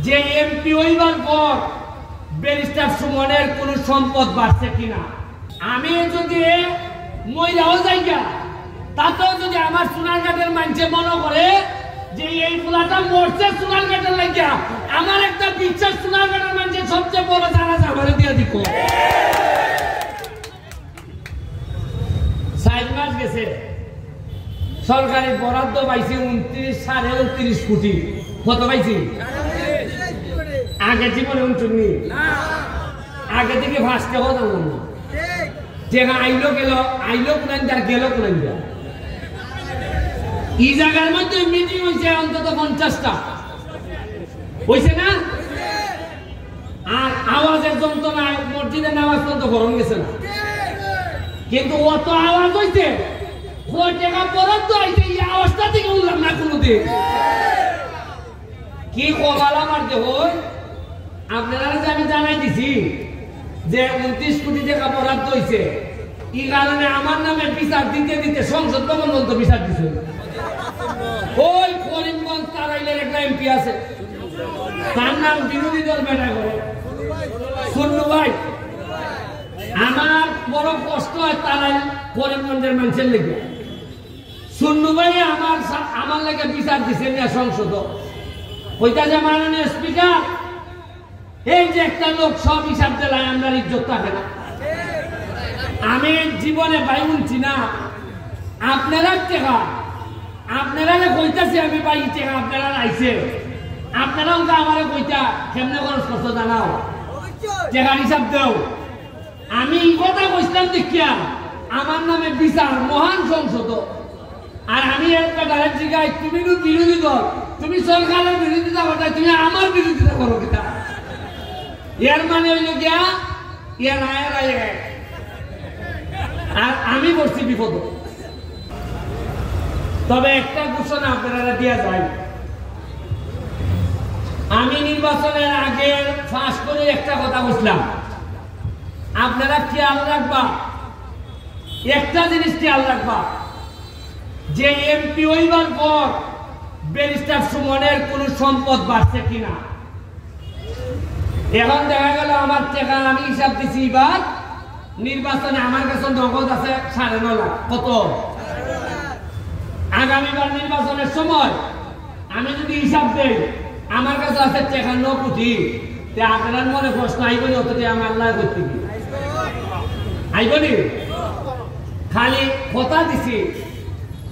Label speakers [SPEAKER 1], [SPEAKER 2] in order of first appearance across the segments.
[SPEAKER 1] যে এমপি হইবার পর ব্যারিস্টার সুমনের কোন সম্পদ বাড়ছে কিনা। আমি যদি মহিলাও জায়গা তাতেও যদি আমার সোনারঘাটের মানুষে মনে করে যে এই ফুলাটা মরছে সোনারঘাটের লাগিয়া, আমার একটা বিশ্বাস সোনারঘাটের মানুষের সবচেয়ে বড় জানাজা ঘরে দিয়ে দিব। 4 মাস গেছে, সরকারি বরাদ্দ পাইছি 29.29 কোটি। কত পাইছি? আগে জীবনে উঠুনি, আগে থেকে ফার্স্টে হতো না। যেটা আইলো গেল, আইলো কোন গেল কোন। এই জায়গার মধ্যে মিটিং হয়েছে অন্তত 50টা, হয়েছে না? আর আওয়াজের যন্ত্রণায় মসজিদের নামাজ পর্যন্ত গরম গেছে না, কিন্তু অত আওয়াজ হয়েছে টাকা বরাদ্দ হয়েছে, এই আওয়াজটা থেকে উঠলাম না কোনোদিন। কি কবাল আমার দেহ, আপনারা যে আমি জানাই দিছি যে 29 কোটি টাকা বরাদ্দ হয়েছে, এই কারণে আমার নামে বিচার দিতে দিতে সংসদ ভবন পর্যন্ত বিচার দিছে। ওই করিমগঞ্জ তারাইলের একটা এমপি আছে, তার নাম বিরোধী দল বেটা করে সুন্নু ভাই। আমার বড় কষ্ট হয় তারাইল করিমগঞ্জের মানুষের লেগে। সুন্নু ভাই আমার লেগে বিচার দিছে না সংসদ। ওইটা যে মাননীয় স্পিকার, এই যে একটা লোক সব হিসাব দিলায় আমরা ইজ্জত থাকে না। আমি জীবনে ভাই উঠছি না, আপনারা টেকা আপনারা কইতাছে আমি পাই টেকা আপনারা আইছে, আপনারা আমার কইতা কেমনে খরচ করছো জানাও, টেকার হিসাব দাও। আমি এই কথা কইছিলাম দেখিয়া আমার নামে বিচার মহান সংসদ। আর আমি একটা ডাইরেক্ট জিগাই, তুমি তো বিরোধী দল, তুমি সরকারের বিরোধিতা করতে, তুমি আমার বিরোধিতা করো কিতা? এর মানে হইল গিয়া এর আয়ের আয়, আর আমি করছি বিপদ। তবে একটা ঘোষণা আপনারা দিয়া যায়, আমি নির্বাচনের আগে ফাঁস করে একটা কথা বলছিলাম, আপনারা খেয়াল রাখবা, একটা জিনিস খেয়াল রাখবা, যে এমপি হইবার পর ব্যারিস্টার সুমনের কোন সম্পদ বাড়ছে কিনা। এখন দেখা গেল আমার টাকা আমি হিসাব দিচ্ছি, এবার নির্বাচনে আমার কাছে নগদ আছে 9.5 লাখ। কত? আগামীবার নির্বাচনের সময় আমি যদি হিসাব দেই আমার কাছে আছে 9 কোটি, আপনার মনে প্রশ্ন আইবনি অত আমি আল্লাহ করতে কি আইবনি? খালি কথা দিছি,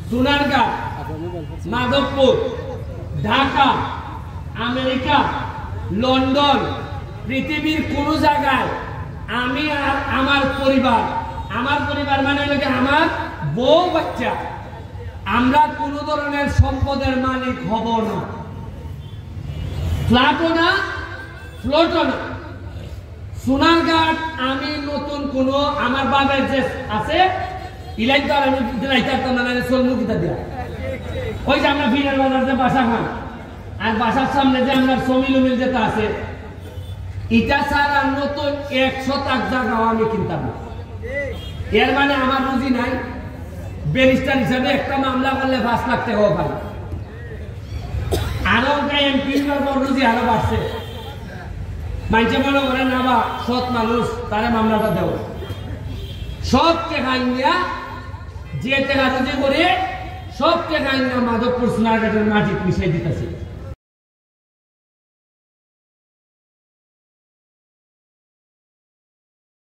[SPEAKER 1] সোনারঘাট, মাধবপুর, ঢাকা, আমেরিকা, লন্ডন, পৃথিবীর কোন জায়গায় আমি আর আমার পরিবার মানে আমার বউ বাচ্চা, আমরা কোন ধরনের সম্পদের মালিক হব না, ফ্ল্যাটও না, ফ্লোটও না। সোনারঘাট আমি নতুন কোন আমার বাবার যে আছে ইলাই তো আমি চলমুখিতা দেওয়া, ওই যে আমরা ফিরের বাজার যে বাসা খান, আর বাসার সামনে যে আমরা সমিল উমিল যেটা আছে, এটা ছাড়া নতুন 100 জায়গাও আমি কিনতাম না। এর মানে আমার রুজি নাই। ব্যারিস্টার হিসাবে একটা মামলা করলে 5 লাখ টাকাও পাই, আরো এমপি রুজি আরো বাড়ছে। মানুষে মনে করে না বা সৎ মানুষ, তারা মামলাটা দেব। সব টাকা নিয়া যে টাকা রুজি করে সব টাকা নিয়া মাধবপুর সোনারঘাটের মাটি মিশাই দিতেছে।